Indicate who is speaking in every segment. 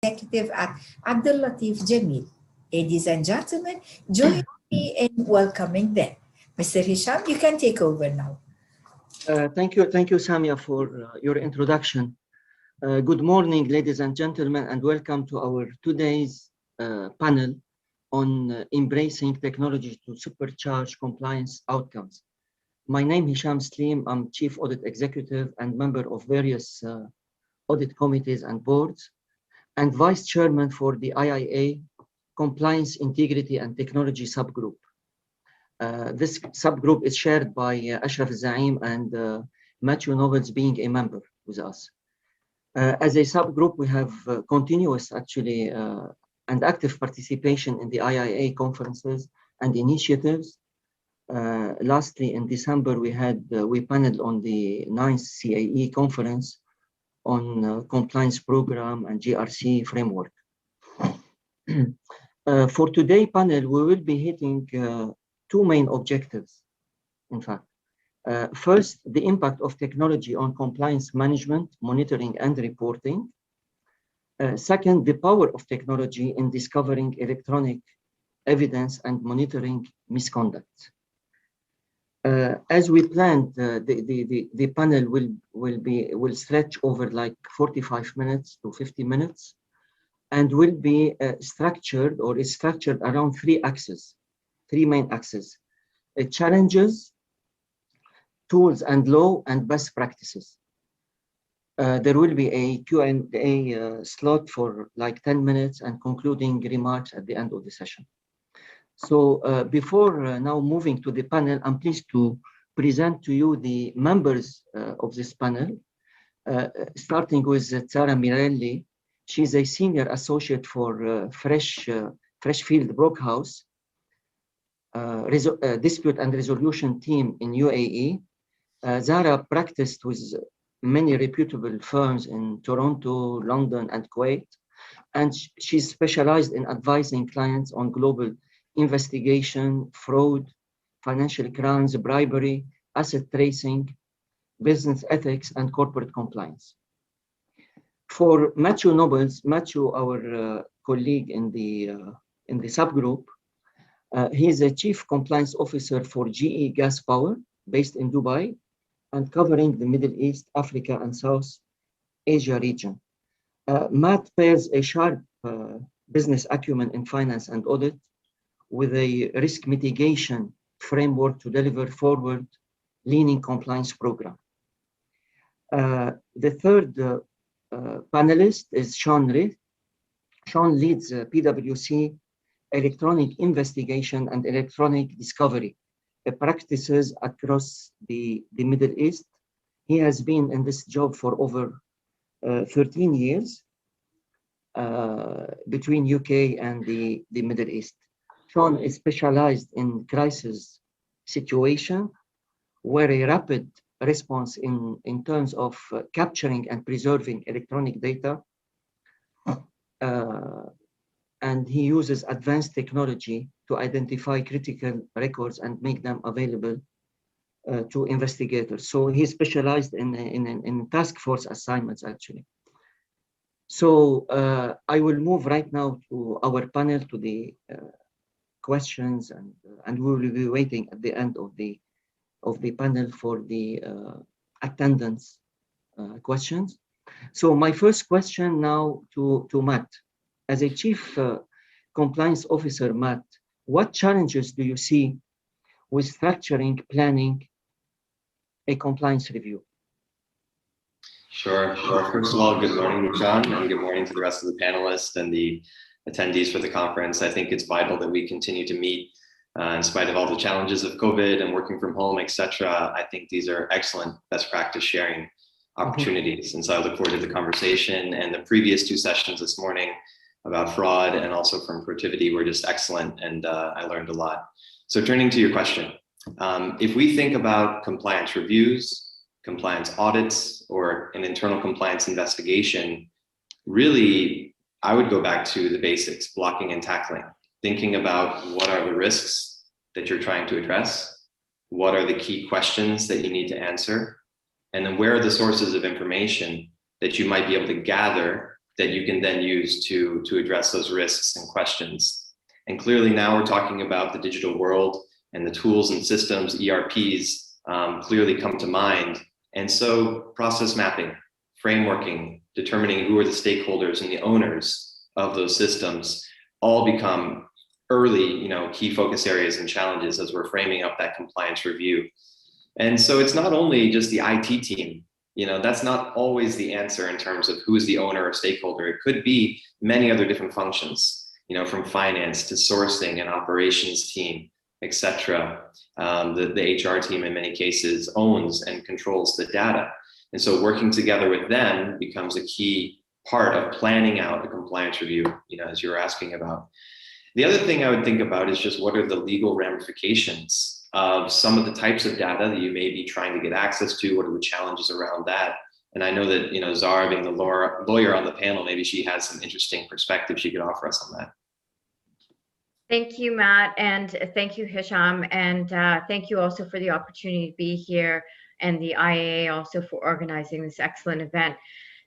Speaker 1: Executive at Abdul Latif Jamil. Ladies and gentlemen, join me in welcoming them. Mr. Hisham, you can take over now.
Speaker 2: Thank you, Samia, for your introduction. Good morning, ladies and gentlemen, and welcome to our today's panel on embracing technology to supercharge compliance outcomes. My name is Hisham Slim. I'm Chief Audit Executive and member of various audit committees and boards, and Vice Chairman for the IAA Compliance, Integrity and Technology Subgroup. This subgroup is shared by Ashraf Zaim and Matthew Nobles being a member with us. As a subgroup, we have continuous and active participation in the IAA conferences and initiatives. Lastly, in December, we paneled on the 9th CAE conference on compliance program and GRC framework. For today's panel, we will be hitting two main objectives, in fact. First, the impact of technology on compliance management, monitoring and reporting. Second, the power of technology in discovering electronic evidence and monitoring misconduct. As we planned, the panel will stretch over like 45 minutes to 50 minutes, and will be structured around three main axes: challenges, tools and law, and best practices. There will be a Q&A slot for like 10 minutes and concluding remarks at the end of the session. So before now moving to the panel, I'm pleased to present to you the members of this panel, starting with Zara Mirelli. She's a senior associate for Freshfield Brockhouse dispute and resolution team in UAE. Zara practiced with many reputable firms in Toronto, London, and Kuwait, and she's specialized in advising clients on global investigation, fraud, financial crimes, bribery, asset tracing, business ethics, and corporate compliance. For Matthew Nobles, our colleague in the subgroup, he is a Chief Compliance Officer for GE Gas Power, based in Dubai, and covering the Middle East, Africa, and South Asia region. Matt pairs a sharp business acumen in finance and audit with a risk mitigation framework to deliver forward-leaning compliance program. The third panelist is Sean Reed. Sean leads PwC electronic investigation and electronic discovery practices across the Middle East. He has been in this job for over 13 years between UK and the Middle East. Sean is specialized in crisis situation where a rapid response in terms of capturing and preserving electronic data, and he uses advanced technology to identify critical records and make them available to investigators. So he's specialized in task force assignments, actually. So I will move right now to our panel, to the questions, and we will be waiting at the end of the panel for the attendance questions. So my first question now to Matt. As a Chief Compliance Officer, Matt, what challenges do you see with structuring, planning a compliance review?
Speaker 3: Sure. Well, first of all, good morning, John, and good morning to the rest of the panelists and the attendees for the conference. I think it's vital that we continue to meet in spite of all the challenges of COVID and working from home, etc. I think these are excellent best practice sharing opportunities. And so I look forward to the conversation, and the previous two sessions this morning about fraud and also from Protiviti were just excellent, and I learned a lot. So turning to your question, if we think about compliance reviews, compliance audits, or an internal compliance investigation, really, I would go back to the basics, blocking and tackling, thinking about what are the risks that you're trying to address, what are the key questions that you need to answer, and then where are the sources of information that you might be able to gather that you can then use to address those risks and questions. And clearly now we're talking about the digital world, and the tools and systems, ERPs, clearly come to mind. And so process mapping, frameworking, determining who are the stakeholders and the owners of those systems all become early, key focus areas and challenges as we're framing up that compliance review. And so it's not only just the IT team, that's not always the answer in terms of who is the owner or stakeholder. It could be many other different functions, from finance to sourcing and operations team, etc. The HR team in many cases owns and controls the data. And so working together with them becomes a key part of planning out a compliance review, as you were asking about. The other thing I would think about is just what are the legal ramifications of some of the types of data that you may be trying to get access to. What are the challenges around that? And I know that, Zara, being the lawyer on the panel, maybe she has some interesting perspective she could offer us on that.
Speaker 4: Thank you, Matt, and thank you, Hisham, and thank you also for the opportunity to be here, and the IAA also for organizing this excellent event.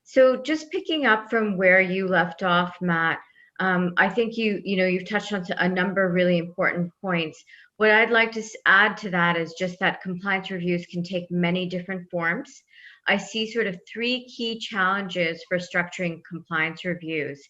Speaker 4: So just picking up from where you left off, Matt, I think you've touched on a number of really important points. What I'd like to add to that is just that compliance reviews can take many different forms. I see sort of three key challenges for structuring compliance reviews.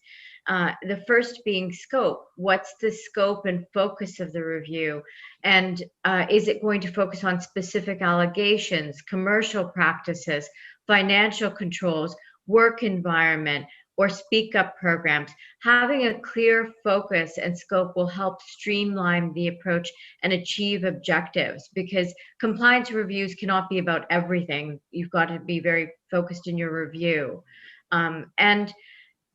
Speaker 4: The first being scope. What's the scope and focus of the review? And is it going to focus on specific allegations, commercial practices, financial controls, work environment, or speak up programs? Having a clear focus and scope will help streamline the approach and achieve objectives, because compliance reviews cannot be about everything. You've got to be very focused in your review. And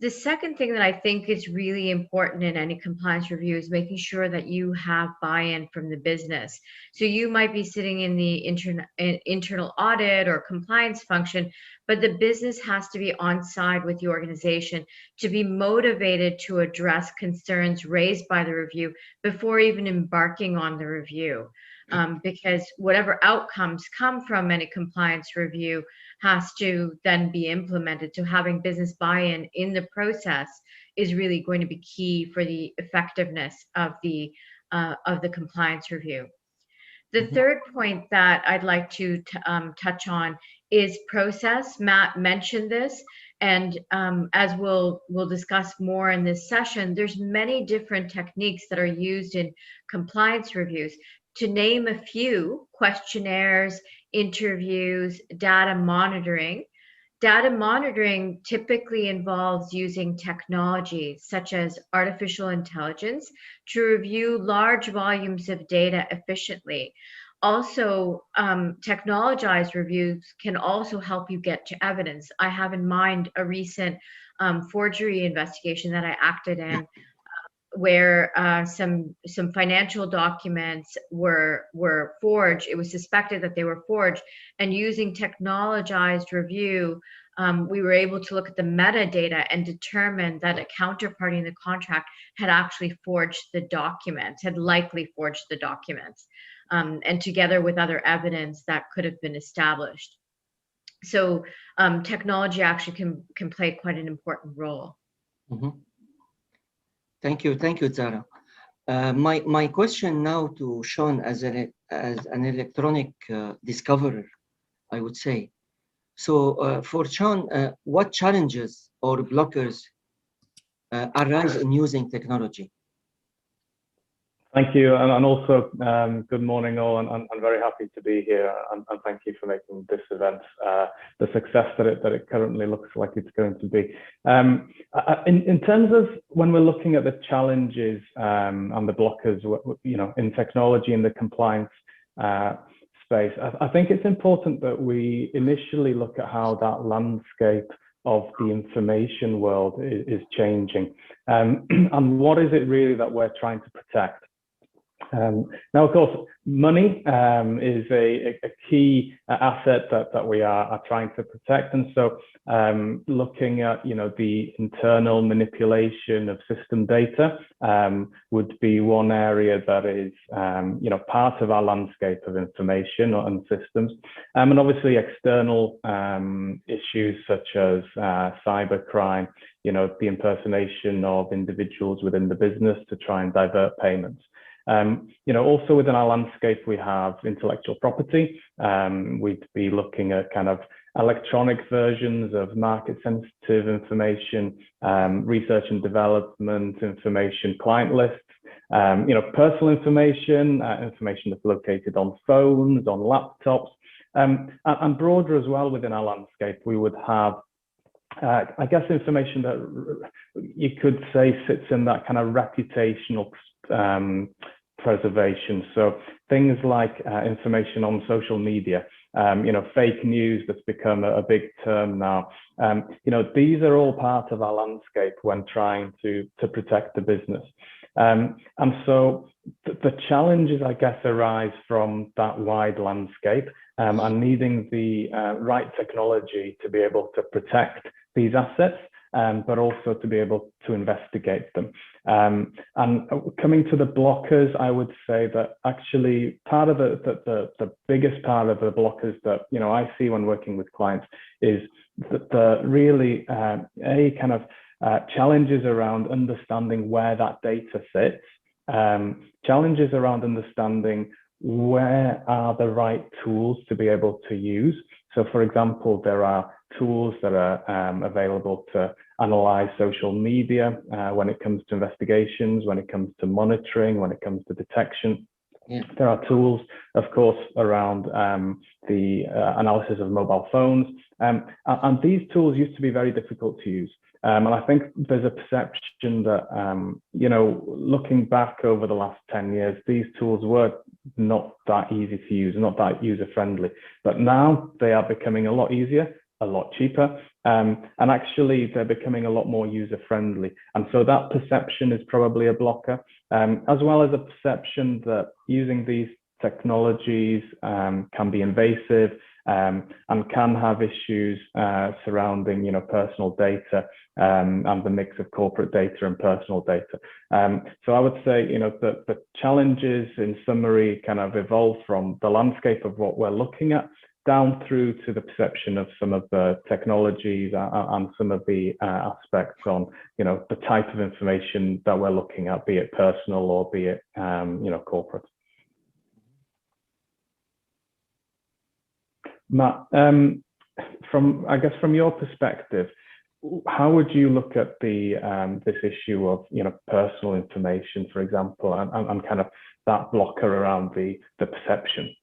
Speaker 4: the second thing that I think is really important in any compliance review is making sure that you have buy-in from the business. So you might be sitting in the internal audit or compliance function, but the business has to be on side with the organization to be motivated to address concerns raised by the review before even embarking on the review. Because whatever outcomes come from any compliance review has to then be implemented. So having business buy-in in the process is really going to be key for the effectiveness of the compliance review. The third point that I'd like to touch on is process. Matt mentioned this, and as we'll discuss more in this session, there's many different techniques that are used in compliance reviews. To name a few: questionnaires, interviews, data monitoring. Data monitoring typically involves using technology such as artificial intelligence to review large volumes of data efficiently. Also, technologized reviews can also help you get to evidence. I have in mind a recent forgery investigation that I acted in, where some financial documents were forged. It was suspected that they were forged, and using technologized review, we were able to look at the metadata and determine that a counterparty in the contract had actually forged the documents, had likely forged the documents, and together with other evidence that could have been established. So technology actually can play quite an important role.
Speaker 2: Mm-hmm. Thank you, Zara. My question now to Sean as an electronic discoverer, I would say. So for Sean, what challenges or blockers arise in using technology?
Speaker 5: Thank you, and also good morning all, and I'm very happy to be here, and thank you for making this event the success that it currently looks like it's going to be. In terms of when we're looking at the challenges and the blockers, in technology in the compliance space, I think it's important that we initially look at how that landscape of the information world is changing, and what is it really that we're trying to protect. Now, of course, money is a key asset that we are trying to protect, and so looking at the internal manipulation of system data would be one area that is part of our landscape of information and systems, and obviously external issues such as cybercrime the impersonation of individuals within the business to try and divert payments. Also within our landscape, we have intellectual property. We'd be looking at kind of electronic versions of market sensitive information, research and development information, client lists, personal information, information that's located on phones, on laptops, and broader as well within our landscape. We would have, I guess, information that you could say sits in that kind of reputational preservation. So things like information on social media, fake news that's become a big term now. These are all part of our landscape when trying to protect the business. And so the challenges, I guess, arise from that wide landscape and needing the right technology to be able to protect these assets, but also to be able to investigate them. And coming to the blockers, I would say that actually part of the biggest part of the blockers that I see when working with clients is that the really challenges around understanding where that data sits, challenges around understanding where are the right tools to be able to use. So for example, there are tools that are available to analyze social media when it comes to investigations, when it comes to monitoring, when it comes to detection. Yeah. There are tools, of course, around the analysis of mobile phones. And these tools used to be very difficult to use. And I think there's a perception that, looking back over the last 10 years, these tools were not that easy to use, not that user-friendly. But now they are becoming a lot easier, a lot cheaper, and actually they're becoming a lot more user-friendly. And so that perception is probably a blocker, as well as a perception that using these technologies can be invasive, and can have issues surrounding, personal data and the mix of corporate data and personal data. So I would say, the challenges in summary kind of evolve from the landscape of what we're looking at down through to the perception of some of the technologies and some of the aspects on, the type of information that we're looking at, be it personal or be it, corporate. Matt, from your perspective, how would you look at the this issue of personal information, for example, and kind of that blocker around the perception?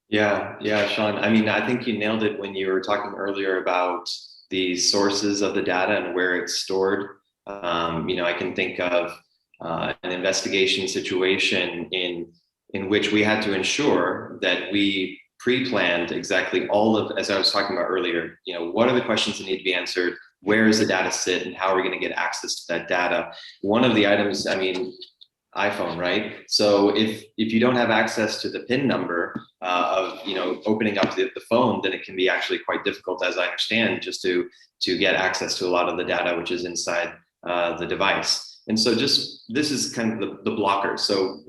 Speaker 3: Yeah, Sean. I mean, I think you nailed it when you were talking earlier about the sources of the data and where it's stored. I can think of an investigation situation in which we had to ensure that we pre-planned exactly all of, as I was talking about earlier, what are the questions that need to be answered? Where does the data sit, and how are we going to get access to that data? One of the items, iPhone, right? So if you don't have access to the PIN number of opening up the phone, then it can be actually quite difficult, as I understand, just to get access to a lot of the data which is inside the device. And so this is kind of the blocker. So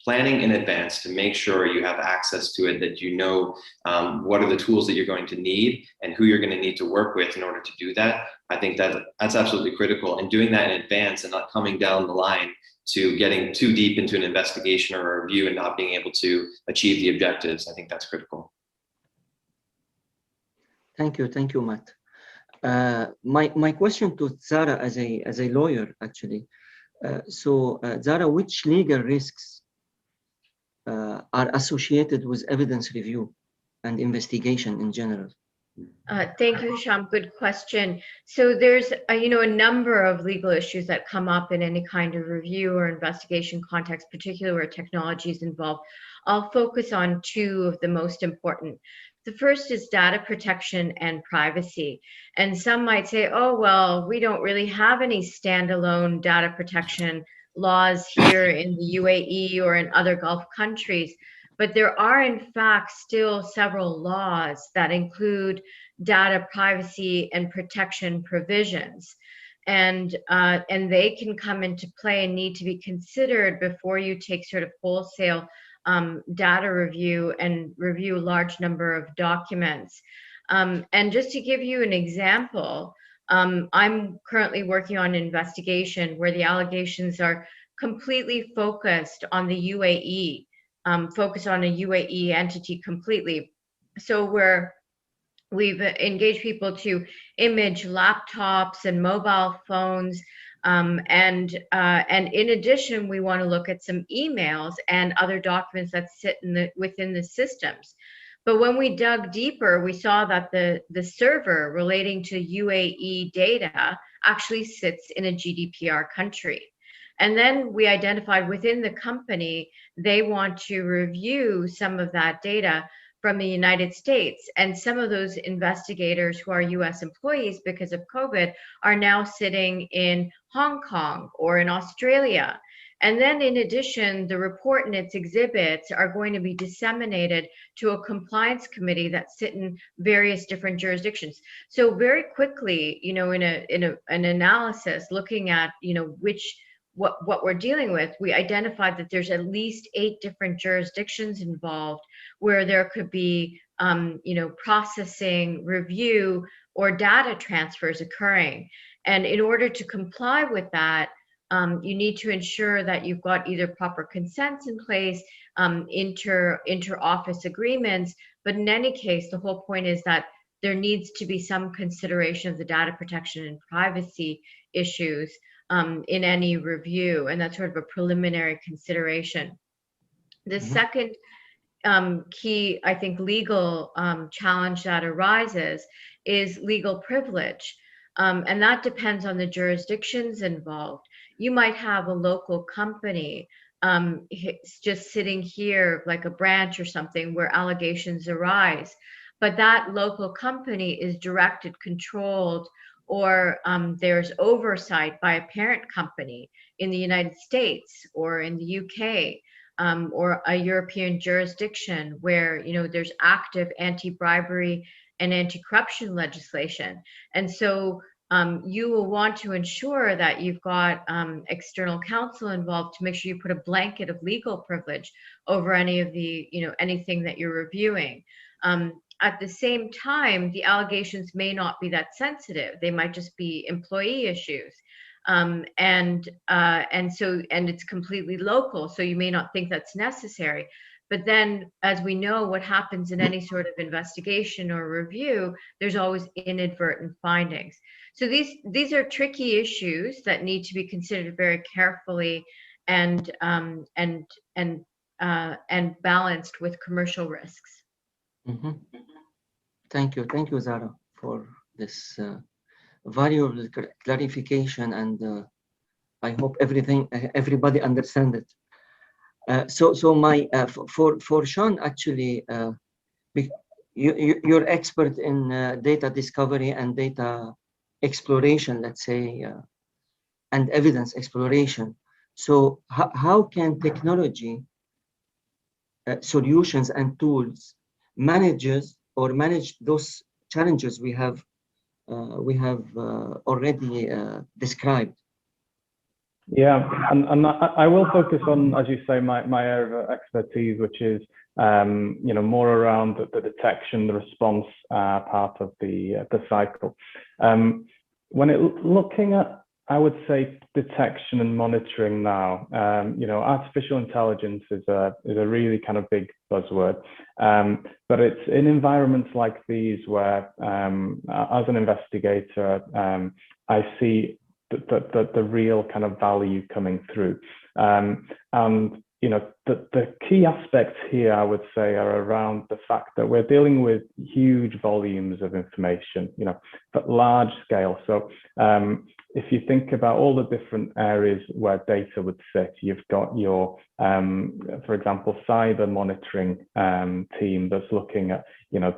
Speaker 3: planning in advance to make sure you have access to it, that what are the tools that you're going to need and who you're going to need to work with in order to do that. I think that's absolutely critical, and doing that in advance and not coming down the line to getting too deep into an investigation or a review and not being able to achieve the objectives. I think that's critical.
Speaker 2: Thank you, Matt. My question to Zara as a lawyer, actually. So Zara, which legal risks are associated with evidence review and investigation in general?
Speaker 4: Thank you, Hisham. Good question. So there's a number of legal issues that come up in any kind of review or investigation context, particularly where technology is involved. I'll focus on two of the most important. The first is data protection and privacy. And some might say, oh, well, we don't really have any standalone data protection laws here in the UAE or in other Gulf countries. But there are, in fact, still several laws that include data privacy and protection provisions. And they can come into play and need to be considered before you take sort of wholesale data review and review a large number of documents. And just to give you an example, I'm currently working on an investigation where the allegations are completely focused on the UAE, focused on a UAE entity completely. So we've engaged people to image laptops and mobile phones. And in addition, we want to look at some emails and other documents that sit within the systems. But when we dug deeper, we saw that the server relating to UAE data actually sits in a GDPR country. And then we identified within the company, they want to review some of that data from the United States. And some of those investigators who are US employees because of COVID are now sitting in Hong Kong or in Australia. And then in addition, the report and its exhibits are going to be disseminated to a compliance committee that sit in various different jurisdictions. So very quickly, in an analysis looking at, what we're dealing with, we identified that there's at least 8 different jurisdictions involved where there could be, processing, review, or data transfers occurring. And in order to comply with that, you need to ensure that you've got either proper consents in place, inter-office agreements. But in any case, the whole point is that there needs to be some consideration of the data protection and privacy issues in any review, and that's sort of a preliminary consideration. The second key, I think, legal challenge that arises is legal privilege, and that depends on the jurisdictions involved. You might have a local company just sitting here, like a branch or something, where allegations arise, but that local company is directed, controlled, or there's oversight by a parent company in the United States or in the UK, or a European jurisdiction where there's active anti-bribery and anti-corruption legislation. And so you will want to ensure that you've got external counsel involved to make sure you put a blanket of legal privilege over any of the, anything that you're reviewing. At the same time, the allegations may not be that sensitive. They might just be employee issues. And it's completely local. So you may not think that's necessary. But then, as we know, what happens in any sort of investigation or review, there's always inadvertent findings. So these are tricky issues that need to be considered very carefully and balanced with commercial risks.
Speaker 2: Thank you, Zara, for this valuable clarification, and I hope everybody understands it. So my for Sean, actually, you're expert in data discovery and data exploration, let's say, and evidence exploration. So how can technology solutions and tools manage those challenges we have already described?
Speaker 5: Yeah, and I will focus on, as you say, my area of expertise, which is more around the detection, the response part of the cycle. When looking at, I would say, detection and monitoring now, artificial intelligence is a really kind of big buzzword, but it's in environments like these where, as an investigator, I see the real kind of value coming through, and the key aspects here, I would say, are around the fact that we're dealing with huge volumes of information, but large scale. So if you think about all the different areas where data would sit, you've got your, for example, cyber monitoring team that's looking at,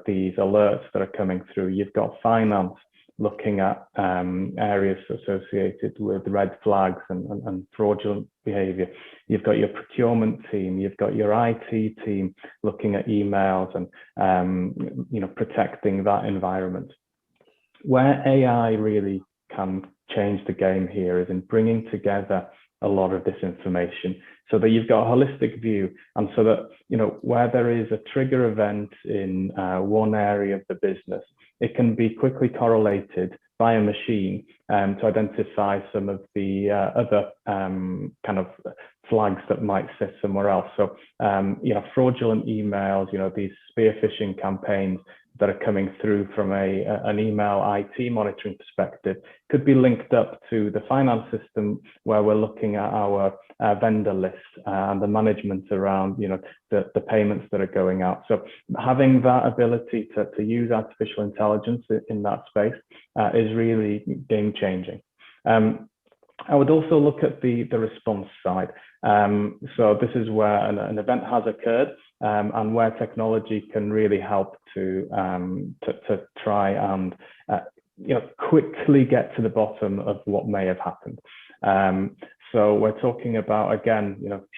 Speaker 5: these alerts that are coming through. You've got finance looking at areas associated with red flags and fraudulent behavior. You've got your procurement team, you've got your IT team looking at emails and protecting that environment. Where AI really can change the game here is in bringing together a lot of this information so that you've got a holistic view, and so that where there is a trigger event in one area of the business, it can be quickly correlated by a machine to identify some of the other kind of flags that might sit somewhere else. So, fraudulent emails, these spear phishing campaigns that are coming through from an email IT monitoring perspective could be linked up to the finance system, where we're looking at our vendor list and the management around, the payments that are going out. So having that ability to use artificial intelligence in that space is really game changing. I would also look at the response side. So this is where an event has occurred and where technology can really help to try and quickly get to the bottom of what may have happened. So we're talking about, again,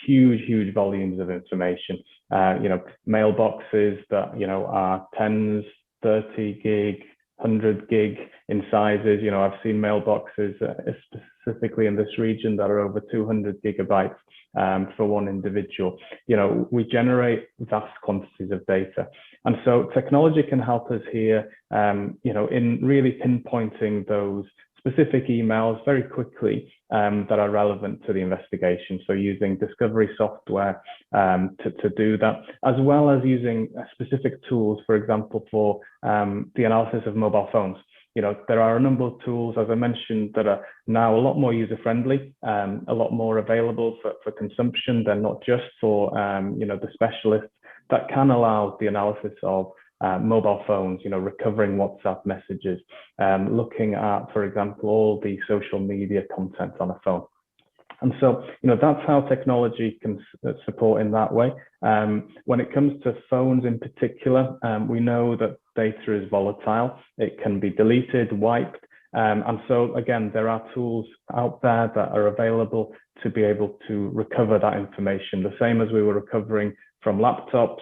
Speaker 5: huge volumes of information. Mailboxes that are 10s, 30 gig, 100 gig in sizes. I've seen mailboxes specifically in this region that are over 200 gigabytes for one individual. We generate vast quantities of data, and so technology can help us here, in really pinpointing those specific emails very quickly that are relevant to the investigation. So using discovery software to do that, as well as using specific tools, for example, for the analysis of mobile phones. There are a number of tools, as I mentioned, that are now a lot more user-friendly, a lot more available for consumption. They're not just for the specialists, that can allow the analysis of mobile phones, recovering WhatsApp messages, looking at, for example, all the social media content on a phone. And so, that's how technology can support in that way. When it comes to phones in particular, we know that data is volatile. It can be deleted, wiped. And so, again, there are tools out there that are available to be able to recover that information, the same as we were recovering from laptops,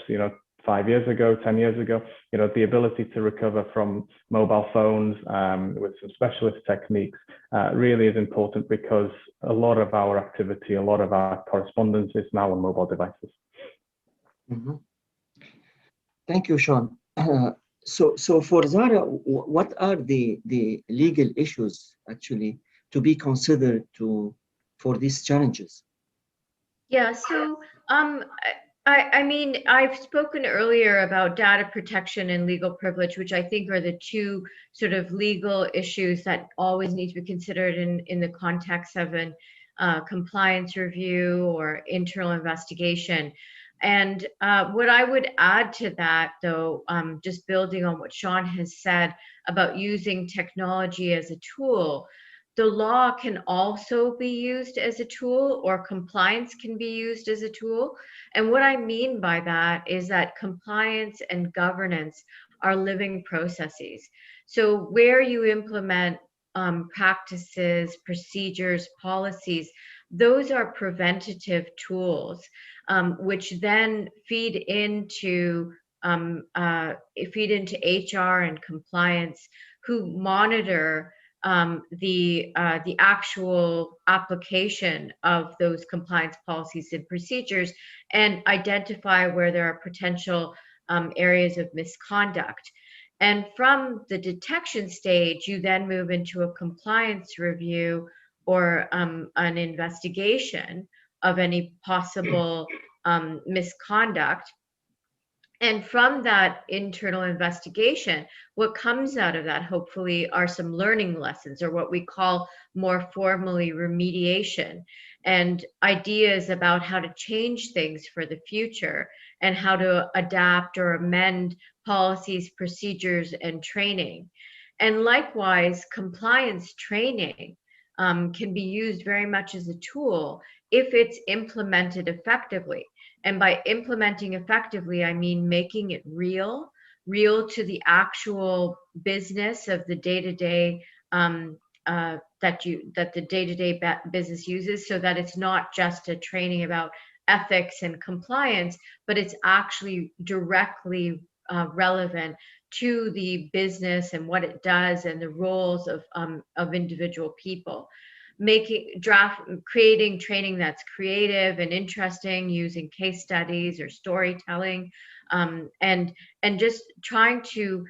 Speaker 5: 5 years ago, 10 years ago. The ability to recover from mobile phones with some specialist techniques really is important, because a lot of our activity, a lot of our correspondence is now on mobile devices.
Speaker 2: Mm-hmm. Thank you, Sean. So for Zara, what are the legal issues actually to be considered for these challenges?
Speaker 4: Yeah, so I mean, I've spoken earlier about data protection and legal privilege, which I think are the two sort of legal issues that always need to be considered in the context of an compliance review or internal investigation. And what I would add to that, though, just building on what Sean has said about using technology as a tool, the law can also be used as a tool, or compliance can be used as a tool. And what I mean by that is that compliance and governance are living processes. So where you implement practices, procedures, policies, those are preventative tools, which then feed into HR and compliance, who monitor the actual application of those compliance policies and procedures, and identify where there are potential areas of misconduct. And from the detection stage, you then move into a compliance review or an investigation of any possible misconduct. And from that internal investigation, what comes out of that, hopefully, are some learning lessons, or what we call more formally remediation, and ideas about how to change things for the future, and how to adapt or amend policies, procedures, and training. And likewise, compliance training can be used very much as a tool if it's implemented effectively. And by implementing effectively, I mean making it real to the actual business of the day-to-day that the day-to-day business uses, so that it's not just a training about ethics and compliance, but it's actually directly relevant to the business and what it does and the roles of individual people. Creating training that's creative and interesting, using case studies or storytelling, and just trying to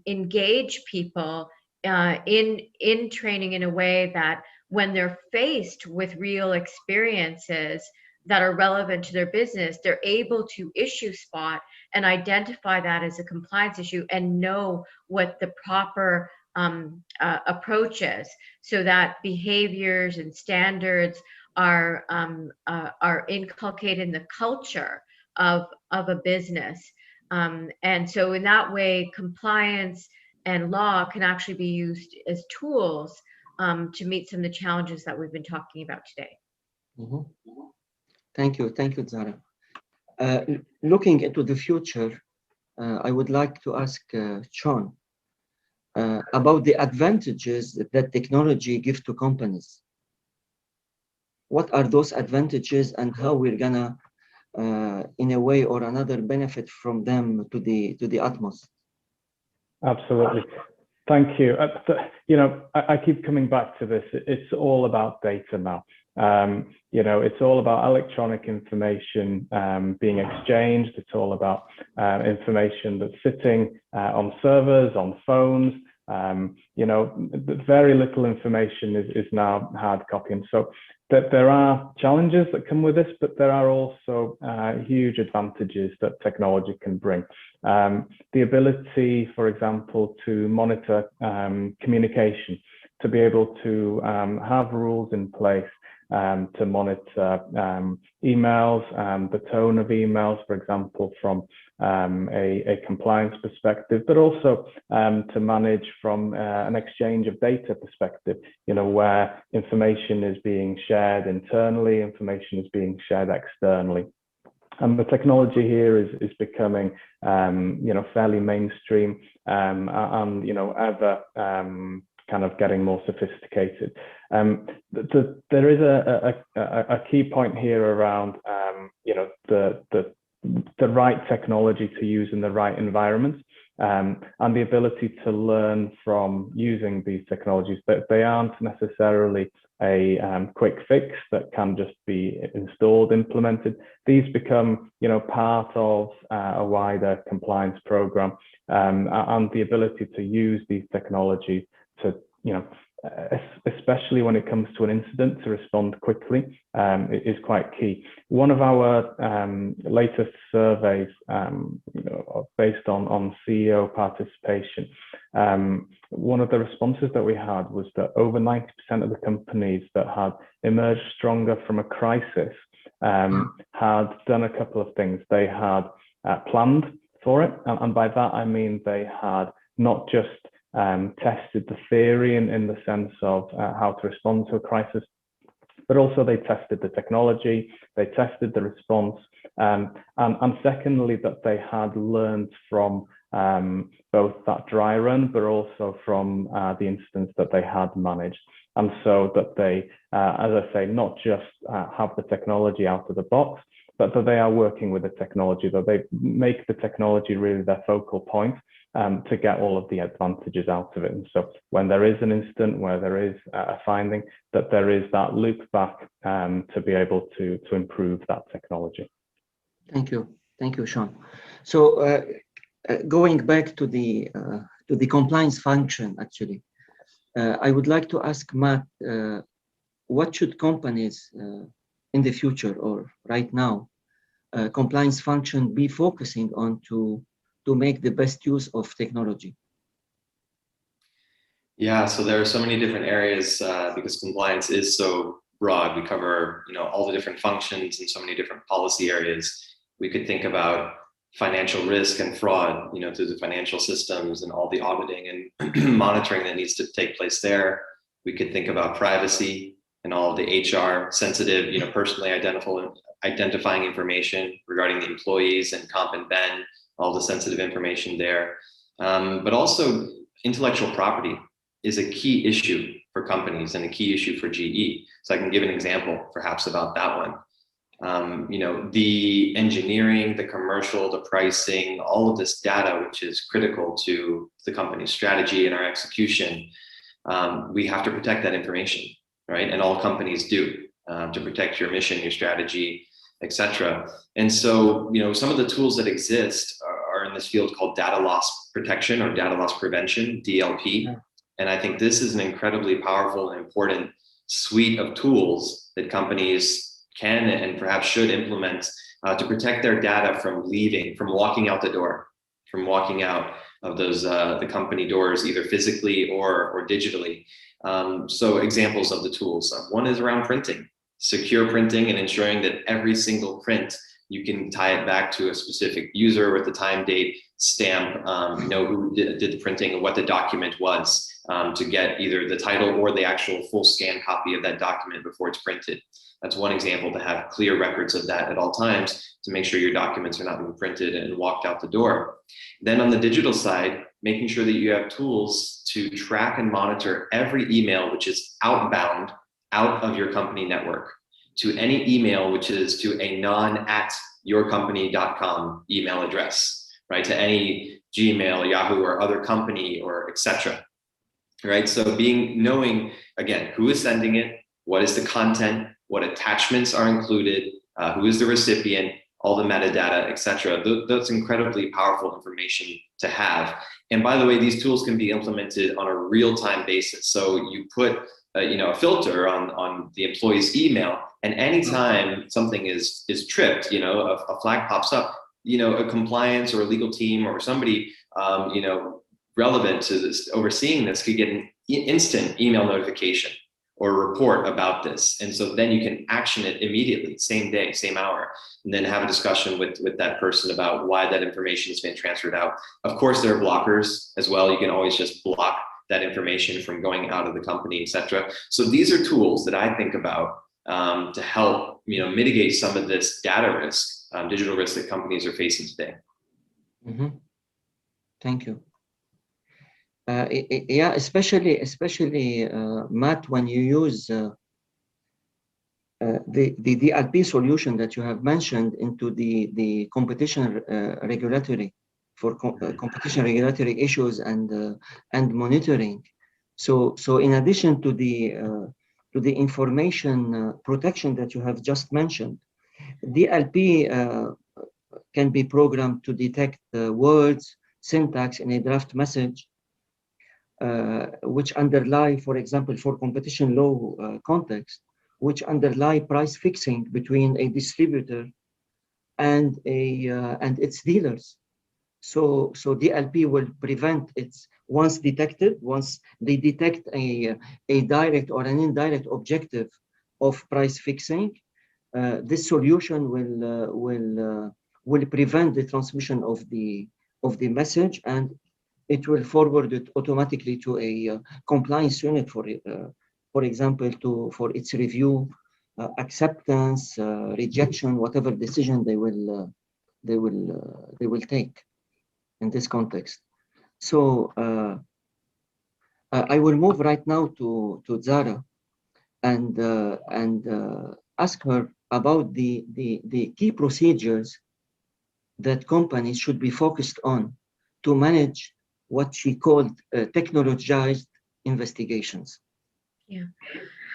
Speaker 4: engage people in training in a way that when they're faced with real experiences that are relevant to their business, they're able to issue spot and identify that as a compliance issue and know what the proper approach is, so that behaviors and standards are inculcated in the culture of a business. And so in that way, compliance and law can actually be used as tools to meet some of the challenges that we've been talking about today.
Speaker 2: Mm-hmm. Thank you, Zara. Looking into the future, I would like to ask Sean about the advantages that technology gives to companies. What are those advantages, and how we're gonna, in a way or another, benefit from them to the utmost?
Speaker 5: Absolutely. Thank you. I keep coming back to this. It's all about data now. It's all about electronic information being exchanged. It's all about information that's sitting on servers, on phones. Very little information is now hard copy. And so there are challenges that come with this, but there are also huge advantages that technology can bring. The ability, for example, to monitor communication, to be able to have rules in place to monitor emails, the tone of emails, for example, from a compliance perspective, but also to manage from an exchange of data perspective, where information is being shared internally, information is being shared externally. And the technology here is becoming, fairly mainstream and, ever kind of getting more sophisticated. There is a key point here around, the right technology to use in the right environment, and the ability to learn from using these technologies. But they aren't necessarily a quick fix that can just be installed, implemented. These become, part of a wider compliance program, and the ability to use these technologies to, especially when it comes to an incident, to respond quickly is quite key. One of our latest surveys, based on CEO participation, one of the responses that we had was that over 90% of the companies that had emerged stronger from a crisis had done a couple of things. They had planned for it, and by that I mean they had not just tested the theory in the sense of how to respond to a crisis, but also they tested the technology, they tested the response, and secondly, that they had learned from both that dry run, but also from the incidents that they had managed. And so that they, as I say, not just have the technology out of the box, but that they are working with the technology, that they make the technology really their focal point to get all of the advantages out of it. And so when there is an incident, where there is a finding, that there is that loop back to be able to improve that technology.
Speaker 2: Thank you, Sean. So going back to the compliance function, actually, I would like to ask Matt, what should companies in the future or right now, compliance function be focusing on to make the best use of technology?
Speaker 3: Yeah, so there are so many different areas because compliance is so broad. We cover, all the different functions and so many different policy areas. We could think about financial risk and fraud, through the financial systems and all the auditing and monitoring that needs to take place there. We could think about privacy and all of the HR sensitive, personally identifying information regarding the employees and comp and ben, all the sensitive information there. But also intellectual property is a key issue for companies and a key issue for GE. So I can give an example perhaps about that one. The engineering, the commercial, the pricing, all of this data, which is critical to the company's strategy and our execution, we have to protect that information, right? And all companies do, to protect your mission, your strategy, etc. And so, some of the tools that exist are in this field called data loss protection or data loss prevention, DLP. And I think this is an incredibly powerful and important suite of tools that companies can and perhaps should implement to protect their data from walking out the door, from walking out of those the company doors, either physically or digitally. So examples of the tools. One is around printing, secure printing, and ensuring that every single print, you can tie it back to a specific user with the time, date, stamp, know who did the printing and what the document was, to get either the title or the actual full scan copy of that document before it's printed. That's one example, to have clear records of that at all times to make sure your documents are not being printed and walked out the door. Then on the digital side, making sure that you have tools to track and monitor every email which is outbound out of your company network to any email which is to a non@yourcompany.com email address, right? To any Gmail, Yahoo, or other company, or etc. Right? So knowing again, who is sending it, what is the content, what attachments are included, who is the recipient, all the metadata, etc. That's incredibly powerful information to have. And by the way, these tools can be implemented on a real-time basis. So you put a filter on the employee's email, and anytime something is tripped, a flag pops up, a compliance or a legal team or somebody relevant to this, overseeing this, could get an instant email notification or a report about this. And so then you can action it immediately, same day, same hour, and then have a discussion with that person about why that information has been transferred out. Of course, there are blockers as well. You can always just block that information from going out of the company, etc. So these are tools that I think about to help mitigate some of this data risk, digital risk that companies are facing today.
Speaker 2: Mm-hmm. Thank you. Yeah, especially Matt, when you use the DLP solution that you have mentioned into the competition regulatory for competition regulatory issues and monitoring. So in addition to the information protection that you have just mentioned, DLP can be programmed to detect words, syntax in a draft message, which underlie, for example, for competition law context, which underlie price fixing between a distributor and its dealers. So DLP will prevent its, once they detect a direct or an indirect objective of price fixing, this solution will prevent the transmission of the message, and it will forward it automatically to a compliance unit for example, for its review, acceptance, rejection, whatever decision they will take in this context. So I will move right now to Zara and ask her about the key procedures that companies should be focused on to manage what she called technologized investigations.
Speaker 4: Yeah.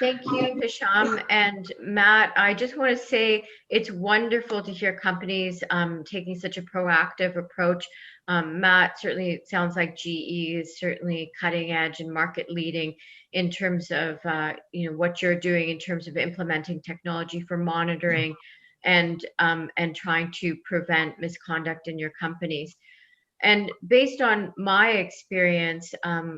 Speaker 4: Thank you, Hisham. And Matt, I just want to say it's wonderful to hear companies taking such a proactive approach. Matt, certainly it sounds like GE is certainly cutting edge and market leading in terms of what you're doing in terms of implementing technology for monitoring and trying to prevent misconduct in your companies. And based on my experience,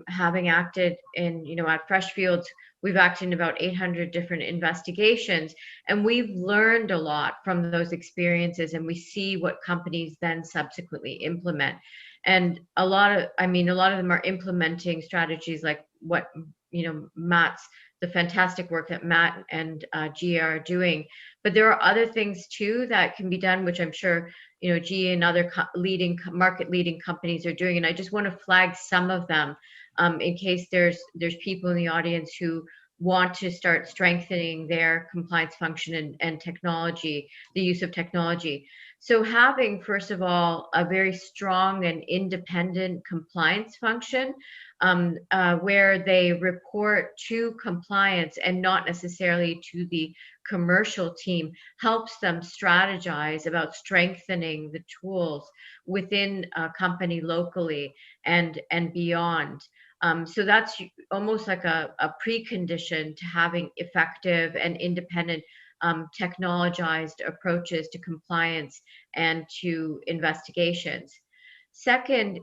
Speaker 4: having acted in, at Freshfields, we've acted in about 800 different investigations, and we've learned a lot from those experiences, and we see what companies then subsequently implement. And a lot of them are implementing strategies like what, the fantastic work that Matt and GE are doing. But there are other things too that can be done, which I'm sure GE and other market leading companies are doing. And I just want to flag some of them in case there's people in the audience who want to start strengthening their compliance function and technology, the use of technology. So having, first of all, a very strong and independent compliance function where they report to compliance and not necessarily to the commercial team helps them strategize about strengthening the tools within a company locally and beyond. So that's almost like a precondition to having effective and independent technologized approaches to compliance and to investigations. Second,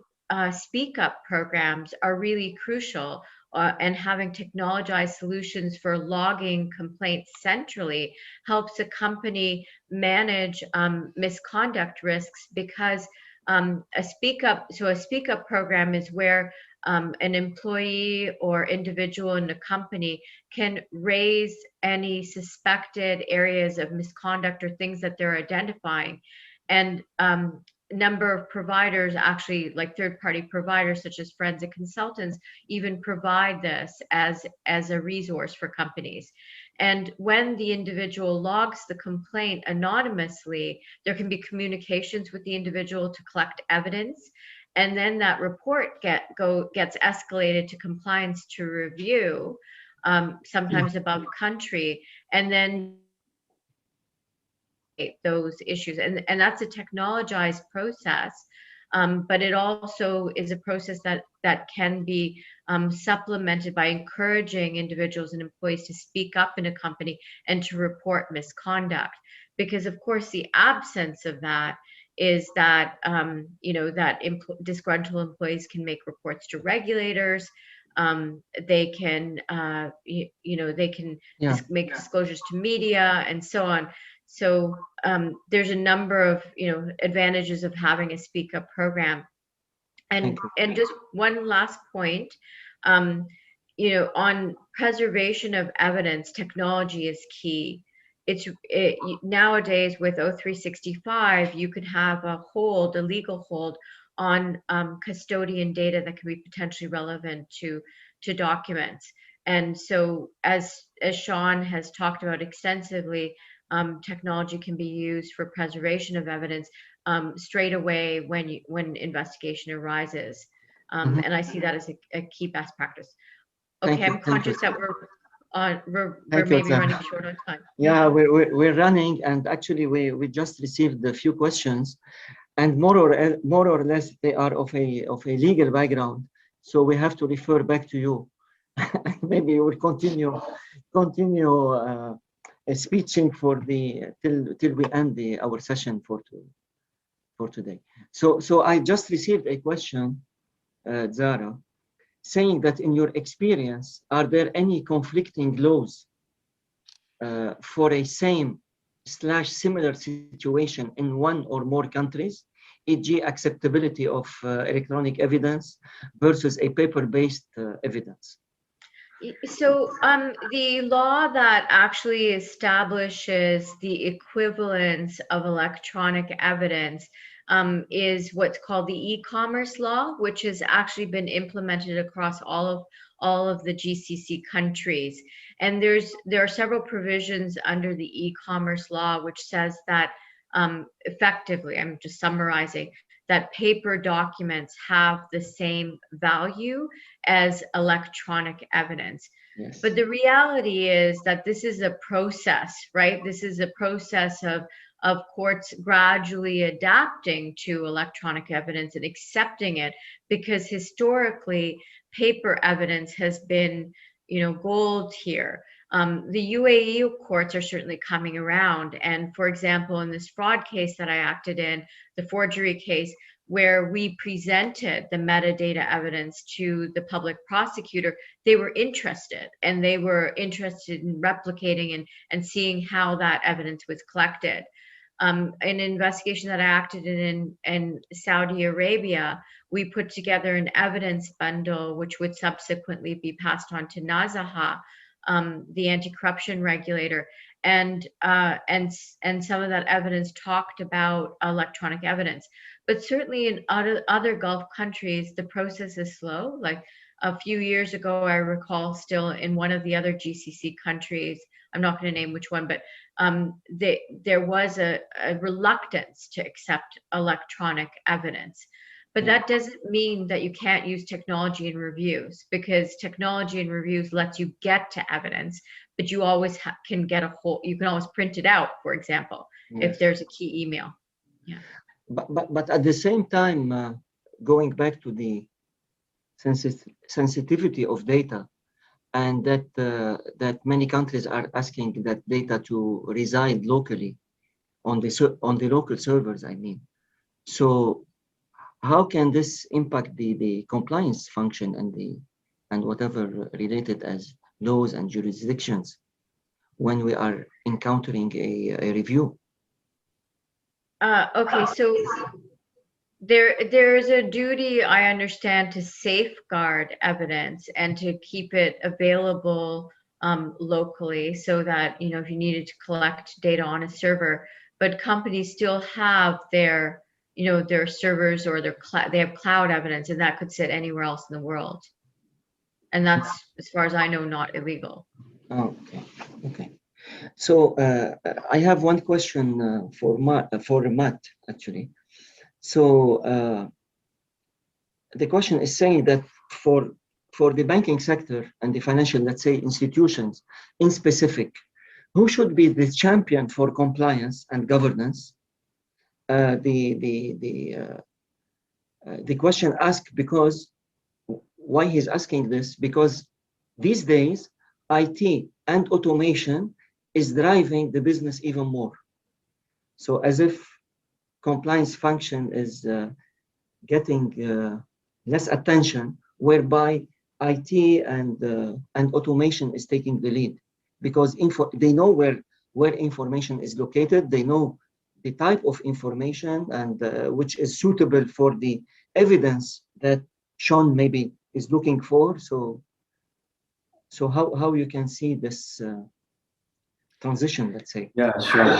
Speaker 4: speak up programs are really crucial, and having technologized solutions for logging complaints centrally helps a company manage misconduct risks, because a speak up program is where an employee or individual in a company can raise any suspected areas of misconduct or things that they're identifying. And number of providers, actually, like third-party providers such as forensic consultants, even provide this as a resource for companies. And when the individual logs the complaint anonymously, there can be communications with the individual to collect evidence, and then that report gets escalated to compliance to review, sometimes above country, and then those issues. And that's a technologized process, but it also is a process that can be supplemented by encouraging individuals and employees to speak up in a company and to report misconduct. Because of course, the absence of that is that disgruntled employees can make reports to regulators. They can make disclosures to media and so on. So there's a number of advantages of having a speak up program. And just one last point, on preservation of evidence, technology is key. Nowadays with O365, you could have a legal hold on custodian data that can be potentially relevant to documents. And so as Sean has talked about extensively, technology can be used for preservation of evidence straight away when investigation arises. And I see that as a key best practice. Okay, I'm conscious that we're maybe running short on time.
Speaker 2: Yeah, we're running, and actually we just received a few questions, and more or less they are of a legal background, so we have to refer back to you. Maybe we'll continue speeching till we end our session for today. So I just received a question, Zara, saying that in your experience, are there any conflicting laws for a same/similar situation in one or more countries, e.g. acceptability of electronic evidence versus a paper-based evidence?
Speaker 4: So the law that actually establishes the equivalence of electronic evidence is what's called the ECommerce law, which has actually been implemented across all of the GCC countries. And there are several provisions under the ECommerce law which says that effectively, I'm just summarizing, that paper documents have the same value as electronic evidence.
Speaker 2: Yes.
Speaker 4: But the reality is that this is a process, right? This is a process of courts gradually adapting to electronic evidence and accepting it, because historically paper evidence has been, gold here. The UAE courts are certainly coming around. And for example, in this fraud case that I acted in, the forgery case, where we presented the metadata evidence to the public prosecutor, they were interested, and they were interested in replicating and seeing how that evidence was collected. An investigation that I acted in Saudi Arabia, we put together an evidence bundle which would subsequently be passed on to Nazaha, the anti-corruption regulator, and some of that evidence talked about electronic evidence. But certainly in other Gulf countries, the process is slow. Like a few years ago, I recall still in one of the other GCC countries, I'm not going to name which one, but there was a reluctance to accept electronic evidence. But that doesn't mean that you can't use technology in reviews, because technology in reviews lets you get to evidence, but you always can get you can always print it out, for example, if there's a key email. Yeah.
Speaker 2: But at the same time, going back to the sensitivity of data, and that many countries are asking that data to reside locally on the local servers, I mean. So how can this impact the compliance function and whatever related as laws and jurisdictions when we are encountering a review?
Speaker 4: Okay, so there's a duty, I understand, to safeguard evidence and to keep it available locally, so that, you know, if you needed to collect data on a server, but companies still have their, you know, their servers or they have cloud evidence, and that could sit anywhere else in the world. And that's, as far as I know, not illegal.
Speaker 2: Oh, okay. So I have one question for Matt, actually. So the question is saying that for the banking sector and the financial, let's say, institutions in specific, who should be the champion for compliance and governance? The question asked because why he's asking this, because these days IT and automation is driving the business even more. So as if compliance function is getting less attention, whereby IT and automation is taking the lead, because they know where information is located, they know the type of information and which is suitable for the evidence that Sean maybe is looking for. So how you can see this transition, let's say?
Speaker 3: Yeah, sure.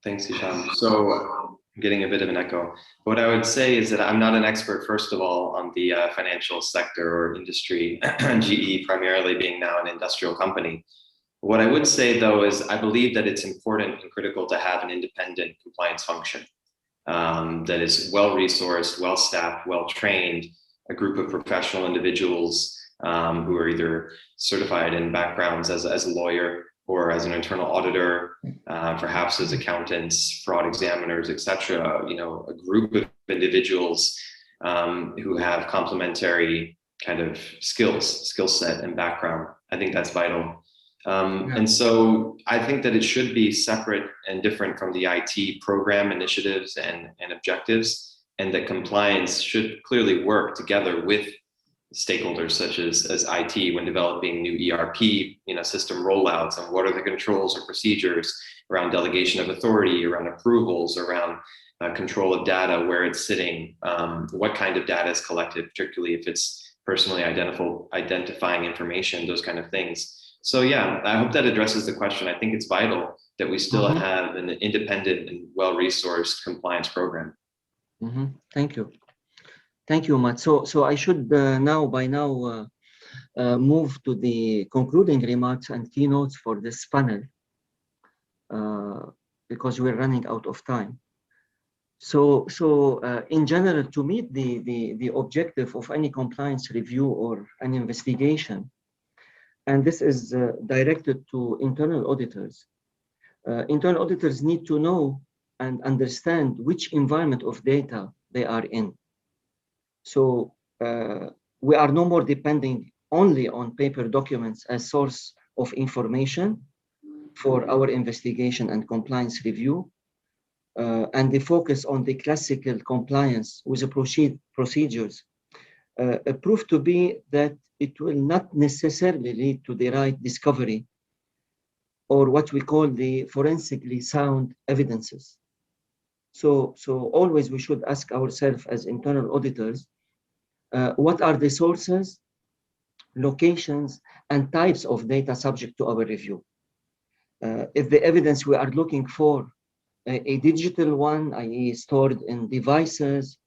Speaker 3: Thanks, Hisham. So I'm getting a bit of an echo. What I would say is that I'm not an expert, first of all, on the financial sector or industry, GE primarily being now an industrial company. What I would say, though, is I believe that it's important and critical to have an independent compliance function that is well-resourced, well-staffed, well-trained, a group of professional individuals who are either certified in backgrounds as a lawyer or as an internal auditor, perhaps as accountants, fraud examiners, etc. You know, a group of individuals who have complementary kind of skill set and background. I think that's vital. And so I think that it should be separate and different from the IT program initiatives and objectives, and that compliance should clearly work together with stakeholders such as IT when developing new ERP, you know, system rollouts, and what are the controls and procedures around delegation of authority, around approvals, around control of data, where it's sitting, what kind of data is collected, particularly if it's personally identifying information, those kind of things. So yeah, I hope that addresses the question. I think it's vital that we still have an independent and well-resourced compliance program.
Speaker 2: Thank you. Thank you, Matt. So I should by now move to the concluding remarks and keynotes for this panel, because we're running out of time. So in general, to meet the objective of any compliance review or an investigation, and this is directed to internal auditors. Internal auditors need to know and understand which environment of data they are in. So we are no more depending only on paper documents as source of information for our investigation and compliance review, and the focus on the classical compliance with the procedures proved to be that it will not necessarily lead to the right discovery or what we call the forensically sound evidences. So always we should ask ourselves as internal auditors, what are the sources, locations, and types of data subject to our review? If the evidence we are looking for a digital one, i.e. stored in devices,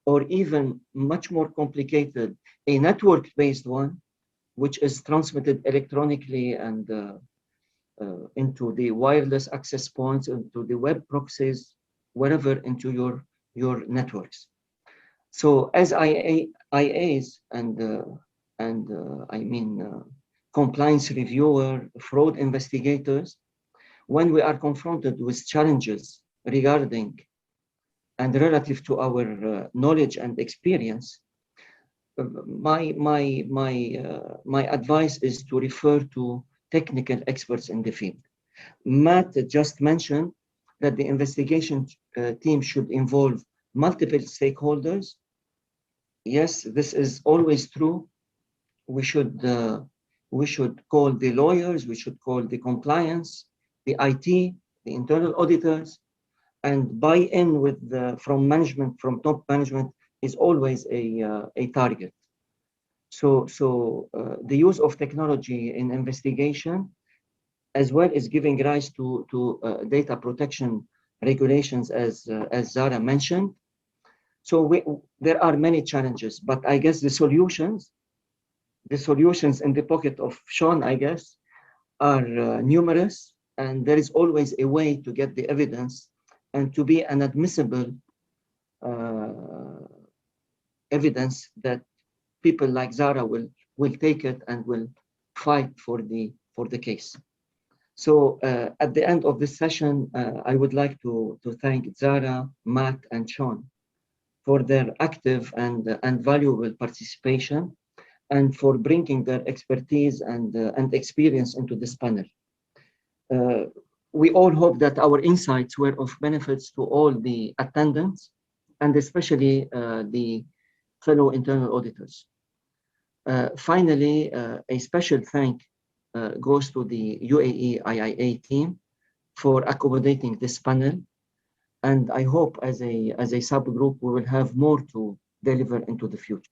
Speaker 2: or even much more complicated, a network-based one, which is transmitted electronically and into the wireless access points, into the web proxies, wherever into your networks. So as IAs and I mean compliance reviewer, fraud investigators, when we are confronted with challenges regarding and relative to our knowledge and experience, my advice is to refer to technical experts in the field. Matt just mentioned that the investigation team should involve multiple stakeholders. Yes, this is always true. We should call the lawyers, we should call the compliance, the IT, the internal auditors, and buy-in with from management, from top management is always a target. So the use of technology in investigation, as well as giving rise to data protection regulations, as Zara mentioned. So there are many challenges, but I guess the solutions in the pocket of Sean, I guess, are numerous, and there is always a way to get the evidence and to be an admissible evidence that people like Zara will take it and will fight for the case. So at the end of this session, I would like to thank Zara, Matt, and Sean for their active and valuable participation, and for bringing their expertise and experience into this panel. We all hope that our insights were of benefits to all the attendants, and especially the fellow internal auditors. Finally, a special thank goes to the UAE IAA team for accommodating this panel. And I hope as a subgroup, we will have more to deliver into the future.